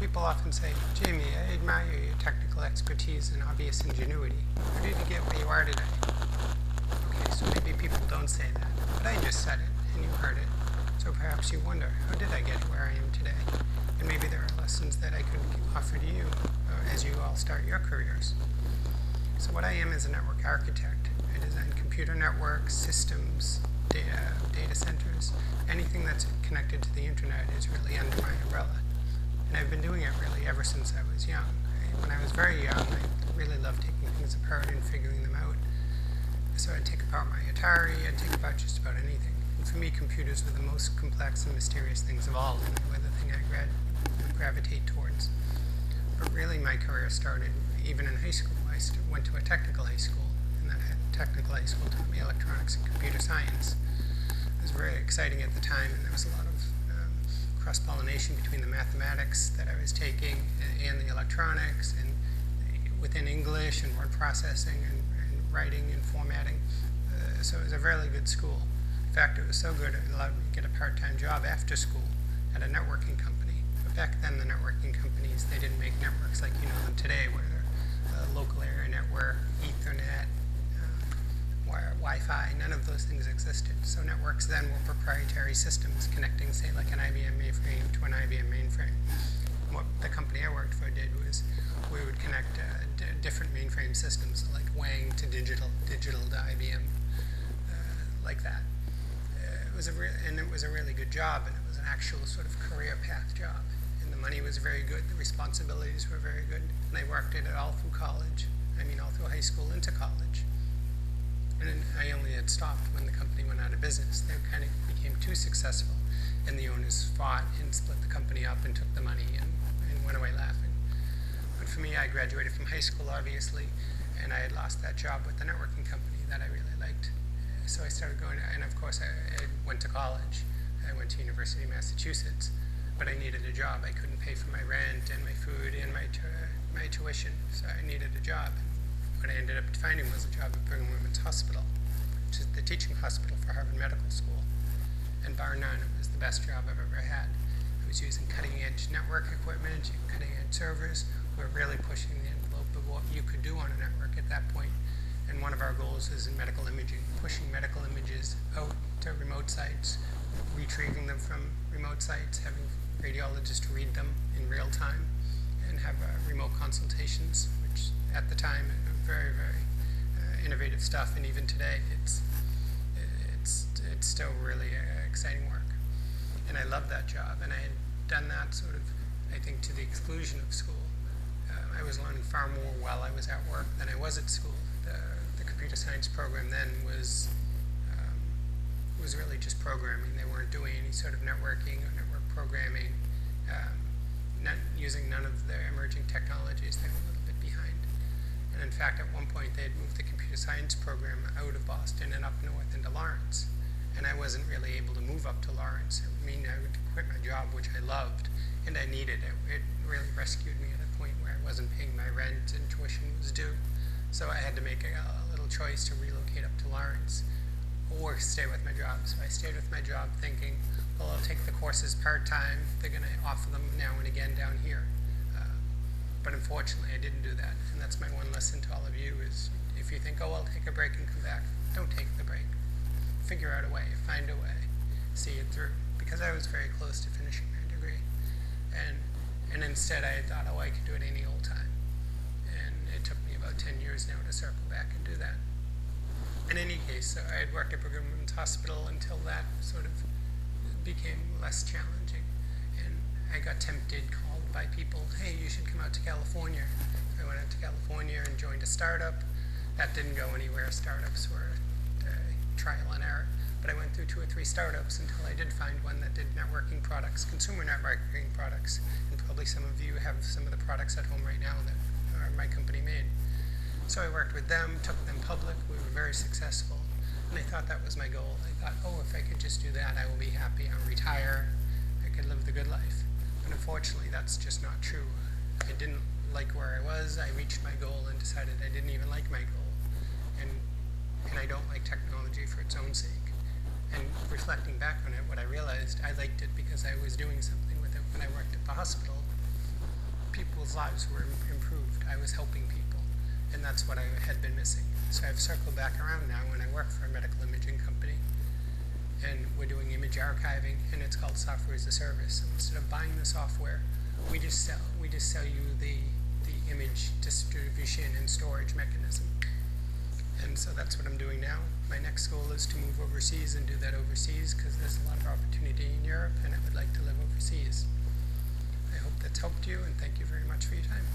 People often say, Jamie, I admire your technical expertise and obvious ingenuity. How did you get where you are today? Okay, so maybe people don't say that, but I just said it, and you heard it. So perhaps you wonder, how did I get where I am today? And maybe there are lessons that I could offer to you as you all start your careers. So what I am is a network architect. I design computer networks, systems, data centers. Anything that's connected to the internet is really under my umbrella. And I've been doing it really ever since I was young. When I was very young, I really loved taking things apart and figuring them out. So I'd take apart my Atari, I'd take apart just about anything. And for me, computers were the most complex and mysterious things of all, and they were the thing I gravitate towards. But really, my career started even in high school. I went to a technical high school, and that technical high school taught me electronics and computer science. It was very exciting at the time, and there was a lot of cross-pollination between the mathematics that I was taking and the electronics, and within English and word processing and writing and formatting. So it was a really good school. In fact, it was so good it allowed me to get a part-time job after school at a networking company. But back then, the networking companies, they didn't make networks like you know them today, where they're local area network, Ethernet, Wi-Fi, none of those things existed. So networks then were proprietary systems connecting, say, like an IBM mainframe to an IBM mainframe. What the company I worked for did was we would connect different mainframe systems, like Wang to digital to IBM, like that. It was a really good job, and it was an actual sort of career path job. And the money was very good, the responsibilities were very good, and I worked it all through college. All through high school into college. And then I only had stopped when the company went out of business. They kind of became too successful, and the owners fought and split the company up and took the money and went away laughing. But for me, I graduated from high school, obviously, and I had lost that job with the networking company that I really liked. So I started going, and of course I went to college. I went to University of Massachusetts, but I needed a job. I couldn't pay for my rent and my food and my tuition, so I needed a job. What I ended up finding was a job at Brigham Women's Hospital, which is the teaching hospital for Harvard Medical School. And bar none, it was the best job I've ever had. I was using cutting-edge network equipment, cutting-edge servers. We were really pushing the envelope of what you could do on a network at that point. And one of our goals is in medical imaging, pushing medical images out to remote sites, retrieving them from remote sites, having radiologists read them in real time, and have remote consultations, which at the time very, very innovative stuff, and even today it's still really exciting work. And I loved that job, and I had done that sort of, I think, to the exclusion of school. I was learning far more while I was at work than I was at school. The computer science program then was really just programming. They weren't doing any sort of networking or network programming, using none of the emerging technologies. They were a little bit behind. And in fact, at one point, they had moved the computer science program out of Boston and up north into Lawrence. And I wasn't really able to move up to Lawrence. It would mean I would quit my job, which I loved, and I needed it. It really rescued me at a point where I wasn't paying my rent and tuition was due. So I had to make a little choice to relocate up to Lawrence or stay with my job. So I stayed with my job thinking, well, I'll take the courses part-time. They're going to offer them now and again down here. But unfortunately, I didn't do that. And that's my one lesson to all of you is if you think, oh, I'll take a break and come back, don't take the break. Figure out a way, find a way, see it through. Because I was very close to finishing my degree. And instead, I thought, oh, I could do it any old time. And it took me about 10 years now to circle back and do that. In any case, I had worked at Brigham Women's Hospital until that sort of became less challenging. And I got tempted, called by people, hey, you should come out to California. I went out to California and joined a startup. That didn't go anywhere. Startups were trial and error. But I went through 2 or 3 startups until I did find one that did networking products, consumer networking products. And probably some of you have some of the products at home right now that my company made. So I worked with them, took them public. We were very successful. And I thought that was my goal. I thought, oh, if I could just do that, I will be happy. I'll retire. I could live the good life. But unfortunately, that's just not true. I didn't like where I was. I reached my goal and decided I didn't even like my goal. And I don't like technology for its own sake. And reflecting back on it, what I realized, I liked it because I was doing something with it when I worked at the hospital. people's lives were improved. I was helping people, and that's what I had been missing. So I've circled back around now, and I work for a medical imaging company, and we're doing image archiving, and it's called software as a service. So instead of buying the software, we just sell you the image distribution and storage mechanism. And so that's what I'm doing now. My next goal is to move overseas and do that overseas, because there's a lot of opportunity in Europe, and I would like to live overseas. I hope that's helped you, and thank you very much for your time.